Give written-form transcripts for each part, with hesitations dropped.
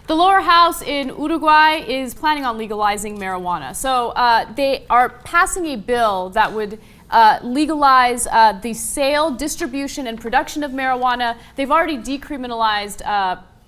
The lower house in Uruguay is planning on legalizing marijuana. So they are passing a bill that would legalize the sale, distribution, and production of marijuana. They've already decriminalized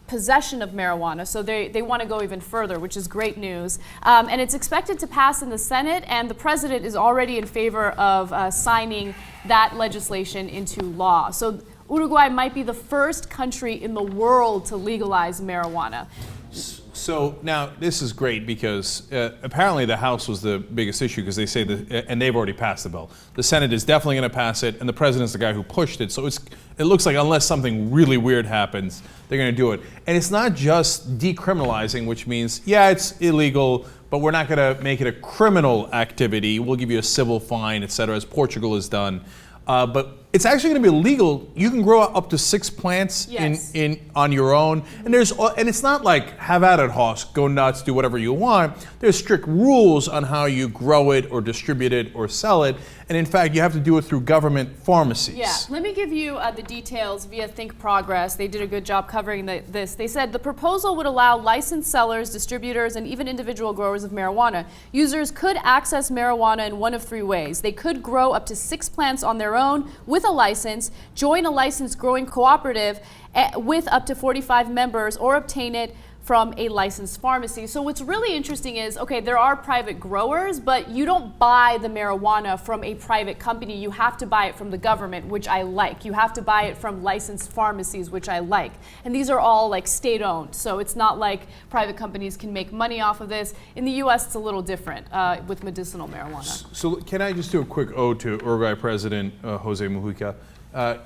possession of marijuana, so they want to go even further, which is great news. And it's expected to pass in the Senate, and the president is already in favor of signing that legislation into law. So Uruguay might be the first country in the world to legalize marijuana. So now this is great because apparently the House was the biggest issue because they say that, and they've already passed the bill. The Senate is definitely going to pass it, and the president's the guy who pushed it. So it looks like unless something really weird happens, they're going to do it. And it's not just decriminalizing, which means, yeah, it's illegal, but we're not going to make it a criminal activity. We'll give you a civil fine, et cetera, as Portugal has done. But it's actually going to be illegal. You can grow up to 6 plants yes. on your own, and it's not like have at it, Hoss, go nuts, do whatever you want. There's strict rules on how you grow it or distribute it or sell it, and in fact, you have to do it through government pharmacies. Yeah, let me give you the details via Think Progress. They did a good job covering this. They said the proposal would allow licensed sellers, distributors, and even individual growers of marijuana. Users could access marijuana in one of 3 ways. They could grow up to 6 plants on their own with a license, join a licensed growing cooperative with up to 45 members, or obtain it from a licensed pharmacy. So what's really interesting is, okay, there are private growers, but you don't buy the marijuana from a private company. You have to buy it from the government, which I like. You have to buy it from licensed pharmacies, which I like. And these are all like state-owned, so it's not like private companies can make money off of this. In the US, it's a little different with medicinal marijuana. So can I just do a quick ode to Uruguay President José Mujica?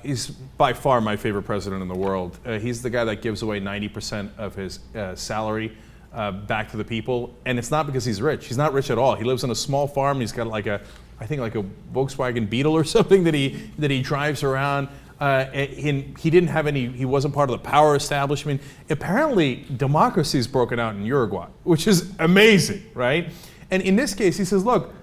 He's by far my favorite president in the world. He's the guy that gives away 90% of his salary back to the people, and it's not because he's rich. He's not rich at all. He lives on a small farm. He's got I think like a Volkswagen Beetle or something that he drives around. He didn't have any. He wasn't part of the power establishment. Apparently, democracy is broken out in Uruguay, which is amazing, right? And in this case, he says, "Look,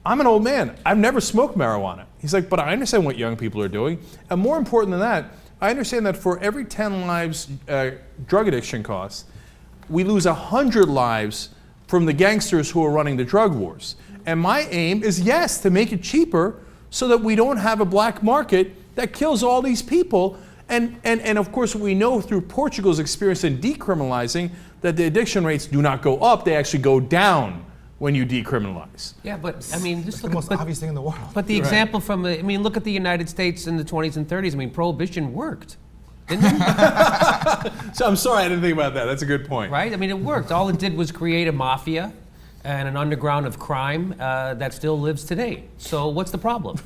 I'm an old man. I've never smoked marijuana." He's like, but I understand what young people are doing. And more important than that, I understand that for every 10 lives drug addiction costs, we lose 100 lives from the gangsters who are running the drug wars. And my aim is, yes, to make it cheaper so that we don't have a black market that kills all these people. And of course, we know through Portugal's experience in decriminalizing that the addiction rates do not go up, they actually go down when you decriminalize. Yeah, but I mean, just the most obvious thing in the world. But the example from I mean, look at the United States in the 20s and 30s. I mean, prohibition worked, didn't it? So I'm sorry, I didn't think about that. That's a good point. Right? I mean, it worked. All it did was create a mafia and an underground of crime that still lives today. So what's the problem?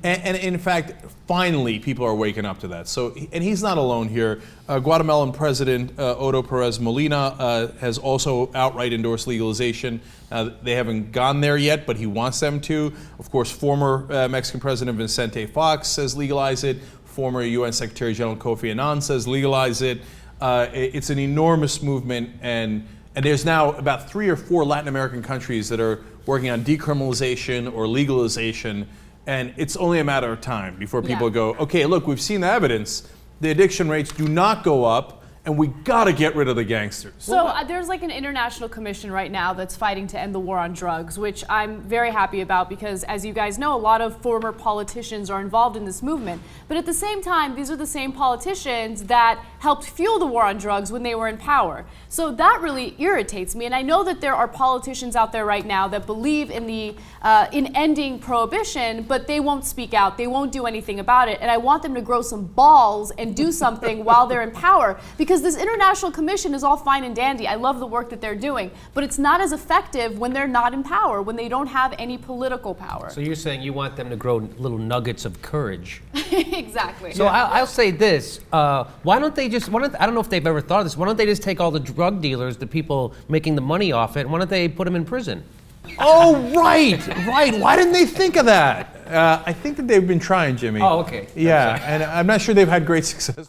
and in fact, finally, people are waking up to that. So, and he's not alone here. Guatemalan President Otto Perez Molina has also outright endorsed legalization. They haven't gone there yet, but he wants them to. Of course, former Mexican President Vicente Fox says legalize it. Former UN Secretary General Kofi Annan says legalize it. It's an enormous movement, and there's now about 3 or 4 Latin American countries that are working on decriminalization or legalization, and it's only a matter of time before people go, okay, look, we've seen the evidence. The addiction rates do not go up, and we gotta get rid of the gangsters. So there's like an international commission right now that's fighting to end the war on drugs, which I'm very happy about because, as you guys know, a lot of former politicians are involved in this movement. But at the same time, these are the same politicians that helped fuel the war on drugs when they were in power. So that really irritates me. And I know that there are politicians out there right now that believe in in ending prohibition, but they won't speak out. They won't do anything about it. And I want them to grow some balls and do something while they're in power, because this international commission is all fine and dandy. I love the work that they're doing, but it's not as effective when they're not in power, when they don't have any political power. So you're saying you want them to grow little nuggets of courage. Exactly. So I'll say this, why don't they just, I don't know if they've ever thought of this, why don't they just take all the drug dealers, the people making the money off it, why don't they put them in prison? Oh, right. Why didn't they think of that? I think that they've been trying, Jimmy. Oh, okay. Yeah, and I'm not sure they've had great success.